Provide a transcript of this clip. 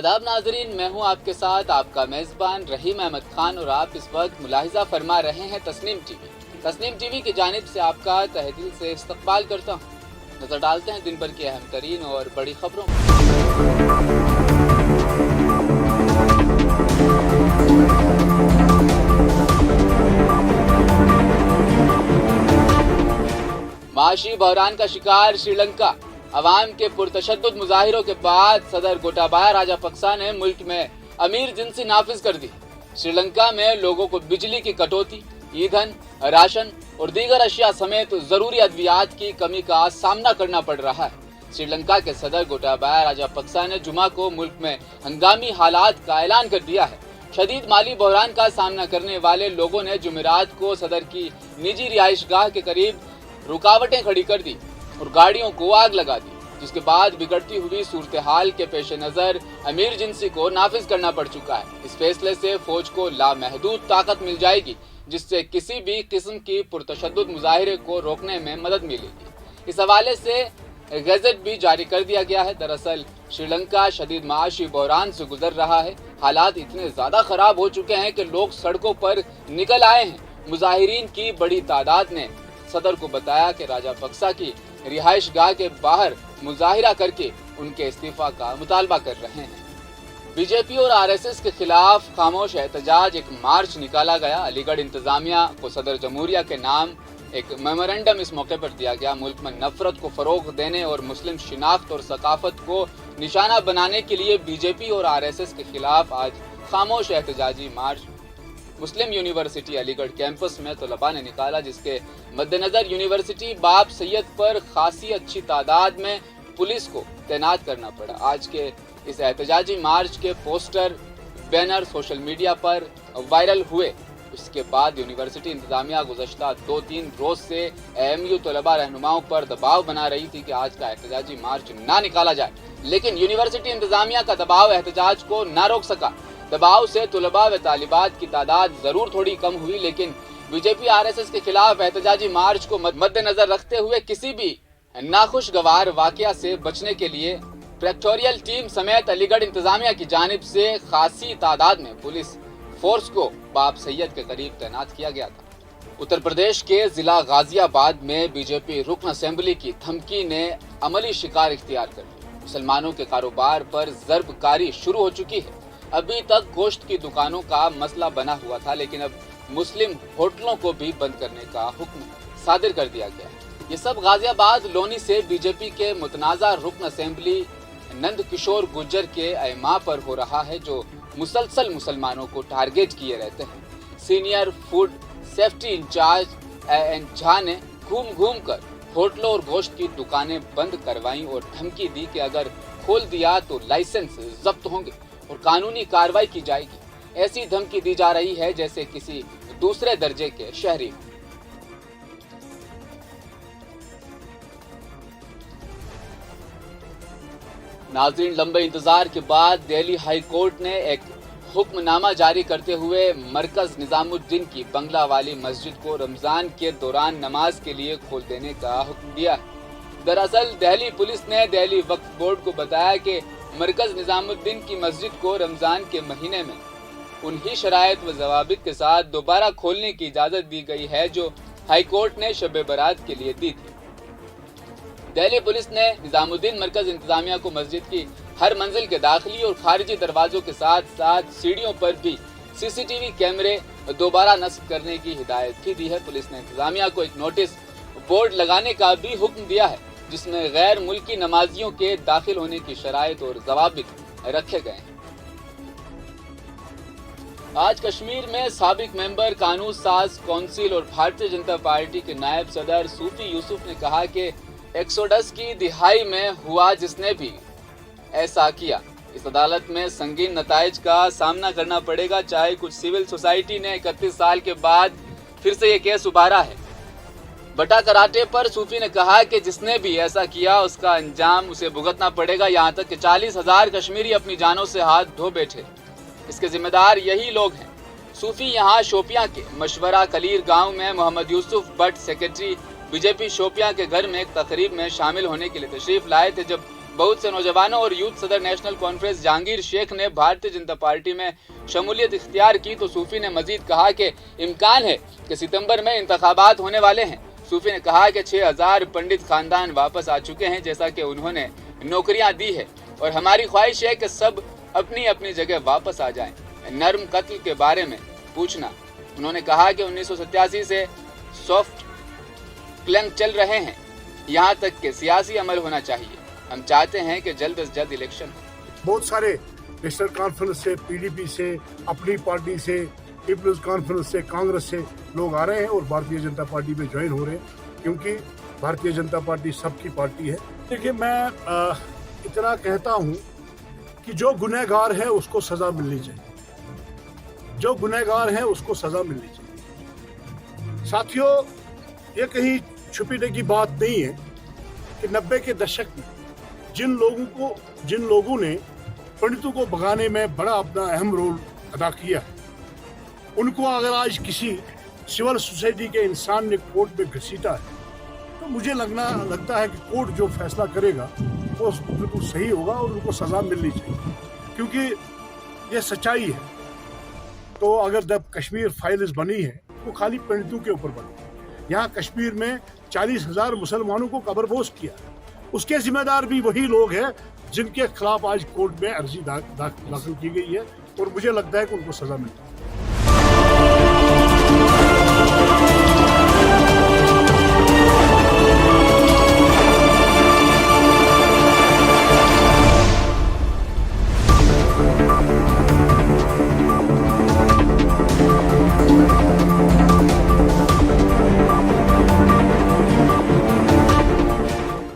आदाब नाजरीन, मैं हूं आपके साथ आपका मेज़बान रहीम अहमद खान और आप इस वक्त मुलाहिजा फरमा रहे हैं तस्नीम टीवी की जानिब से आपका तहे दिल से इस्तकबाल करता हूं। नजर डालते हैं दिन भर की अहम तरीन और बड़ी खबरों माशी बहरान का शिकार श्रीलंका। अवाम के पुरतशद्दुद मुजाहिरों के बाद सदर गोटाबाया राजापक्सा ने मुल्क में अमीर जिनसी नाफिज कर दी। श्रीलंका में लोगों को बिजली की कटौती, ईंधन, राशन और दीगर अशिया समेत जरूरी अद्वियात की कमी का सामना करना पड़ रहा है। श्रीलंका के सदर गोटाबाया राजापक्सा ने जुमा को मुल्क में हंगामी हालात का ऐलान कर दिया है। शदीद माली बहरान का सामना करने वाले लोगों ने जुमेरात को सदर की निजी रिहाइशगाह के करीब रुकावटें खड़ी कर दी और गाड़ियों को आग लगा दी, जिसके बाद बिगड़ती हुई सूरत हाल के पेश नज़र अमीर जिनसी को नाफिज करना पड़ चुका है। इस फैसले से फौज को लामहदूद ताकत मिल जाएगी, जिससे किसी भी किस्म की पुरतशद्दुद मुजाहिरे को रोकने में मदद मिलेगी। इस हवाले से गज़ट भी जारी कर दिया गया है। दरअसल श्रीलंका शदीद माशी बहरान से गुजर रहा है। हालात इतने ज़्यादा ख़राब हो चुके हैं कि लोग सड़कों पर निकल आए हैं। मुजाहिरीन की बड़ी तादाद ने सदर को बताया कि राजापक्सा की रिहाइश गाह के बाहर मुजाहिरा करके उनके इस्तीफा का मुतालबा कर रहे हैं। बीजेपी और आरएसएस के खिलाफ खामोश एहतजाज एक मार्च निकाला गया। अलीगढ़ इंतजामिया को सदर जमहूरिया के नाम एक मेमोरेंडम इस मौके पर दिया गया। मुल्क में नफरत को फरोग देने और मुस्लिम शिनाख्त और सकाफत को निशाना बनाने के लिए बीजेपी और आरएसएस के खिलाफ आज खामोश एहतजाजी मार्च मुस्लिम यूनिवर्सिटी अलीगढ़ कैंपस में तलबा ने निकाला, जिसके मद्देनजर यूनिवर्सिटी बाब सैयद पर खासी अच्छी तादाद में पुलिस को तैनात करना पड़ा। आज के इस एहतजाजी मार्च के पोस्टर बैनर सोशल मीडिया पर वायरल हुए। उसके बाद यूनिवर्सिटी इंतजामिया गुज़श्ता 2-3 रोज से एएमयू तलबा रहनुमाओं पर दबाव बना रही थी कि आज का एहतजाजी मार्च ना निकाला जाए, लेकिन यूनिवर्सिटी इंतजामिया का दबाव एहतजाज को ना रोक सका। दबाव से तुलबा व तालिबात की तादाद जरूर थोड़ी कम हुई, लेकिन बीजेपी आरएसएस के खिलाफ एहतजाजी मार्च को मद्देनजर रखते हुए किसी भी नाखुशगवार वाकया से बचने के लिए प्रेक्टोरियल टीम समेत अलीगढ़ इंतजामिया की जानिब से खासी तादाद में पुलिस फोर्स को बाब सैयद के करीब तैनात किया गया था। उत्तर प्रदेश के जिला गाजियाबाद में बीजेपी रुकन असेंबली की धमकी ने अमली शिकार इख्तियार कर ली। मुसलमानों के कारोबार पर ज़रबकारी शुरू हो चुकी है। अभी तक गोश्त की दुकानों का मसला बना हुआ था, लेकिन अब मुस्लिम होटलों को भी बंद करने का हुक्म सादिर कर दिया गया है। ये सब गाजियाबाद लोनी से बीजेपी के मुतनाज़ा रुकन असेंबली नंद किशोर गुर्जर के ऐमा पर हो रहा है, जो मुसलसल मुसलमानों को टारगेट किए रहते हैं। Senior food safety incharge N Jha ने घूम घूम कर होटलों और गोश्त की दुकानें बंद करवाई और धमकी दी कि अगर खोल दिया तो लाइसेंस जब्त होंगे और कानूनी कार्रवाई की जाएगी। ऐसी धमकी दी जा रही है जैसे किसी दूसरे दर्जे के शहरी। नाज़रीन, लंबे इंतजार के बाद दिल्ली हाई कोर्ट ने एक हुक्मनामा जारी करते हुए मरकज निजामुद्दीन की बंगला वाली मस्जिद को रमजान के दौरान नमाज के लिए खोल देने का हुक्म दिया है। दरअसल दिल्ली पुलिस ने दिल्ली वक्फ बोर्ड को बताया कि मरकज निजामुद्दीन की मस्जिद को रमजान के महीने में उन्हीं शराइत व जवाबित के साथ दोबारा खोलने की इजाजत दी गई है जो हाई कोर्ट ने शब बरात के लिए दी थी। दिल्ली पुलिस ने निजामुद्दीन मरकज इंतजामिया को मस्जिद की हर मंजिल के दाखिली और खारिजी दरवाजों के साथ साथ सीढ़ियों पर भी सीसीटीवी कैमरे दोबारा नस्ब करने की हिदायत भी दी है। पुलिस ने इंतजामिया को एक नोटिस बोर्ड लगाने का भी हुक्म दिया है, जिसमें गैर मुल्की नमाजियों के दाखिल होने की शराइत और जवाबित रखे गए हैं। आज कश्मीर में साबिक मेंबर कानून साज कौंसिल और भारतीय जनता पार्टी के नायब सदर सूफी यूसुफ ने कहा कि एक्सोडस की दिहाई में हुआ जिसने भी ऐसा किया, इस अदालत में संगीन नताइज का सामना करना पड़ेगा। चाहे कुछ सिविल सोसाइटी ने 31 साल के बाद फिर से ये केस उभारा है। बटा कराटे पर सूफी ने कहा कि जिसने भी ऐसा किया उसका अंजाम उसे भुगतना पड़ेगा। यहाँ तक कि 40,000 कश्मीरी अपनी जानों से हाथ धो बैठे, इसके जिम्मेदार यही लोग हैं। सूफी यहाँ शोपियां के मशवरा कलीर गांव में मोहम्मद यूसुफ भट्ट सेक्रेटरी बीजेपी शोपियां के घर में एक तकरीब में शामिल होने के लिए तशरीफ लाए थे। जब बहुत से नौजवानों और यूथ सदर नेशनल कॉन्फ्रेंस जहांगीर शेख ने भारतीय जनता पार्टी में शमूलियत इख्तियार की तो सूफी ने मजीद कहा कि इम्कान है कि सितंबर में इंतखाबात होने वाले हैं। सूफी ने कहा कि 6000 पंडित खानदान वापस आ चुके हैं जैसा कि उन्होंने नौकरियां दी है और हमारी ख्वाहिश है कि सब अपनी अपनी जगह वापस आ जाएं। नर्म कत्ल के बारे में पूछना, उन्होंने कहा कि 1987 से सॉफ्ट क्लैंक चल रहे हैं, यहाँ तक कि सियासी अमल होना चाहिए। हम चाहते हैं कि जल्द से जल्द इलेक्शन हो। बहुत सारे नेशनल कॉन्फ्रेंस से, पीडीपी से, अपनी पार्टी से, पीपल्स कॉन्फ्रेंस से, कांग्रेस से लोग आ रहे हैं और भारतीय जनता पार्टी में ज्वाइन हो रहे हैं, क्योंकि भारतीय जनता पार्टी सबकी पार्टी है। देखिए, मैं इतना कहता हूँ कि जो गुनहगार है उसको सजा मिलनी चाहिए, जो गुनहगार है उसको सजा मिलनी चाहिए। साथियों, ये कहीं छुपने की बात नहीं है कि 90 के दशक में जिन लोगों ने पंडितों को भगाने में बड़ा अपना अहम रोल अदा किया, उनको अगर आज किसी सिविल सोसाइटी के इंसान ने कोर्ट में घसीटा है तो मुझे लगता है कि कोर्ट जो फैसला करेगा वो बिल्कुल सही होगा और उनको सज़ा मिलनी चाहिए, क्योंकि ये सच्चाई है। तो अगर जब कश्मीर फाइल्स बनी है वो खाली पंडितों के ऊपर बनी है। यहाँ कश्मीर में 40,000 मुसलमानों को कब्रपोश किया, उसके जिम्मेदार भी वही लोग हैं जिनके खिलाफ आज कोर्ट में अर्जी दाखिल की गई है और मुझे लगता है कि उनको सज़ा मिलती है।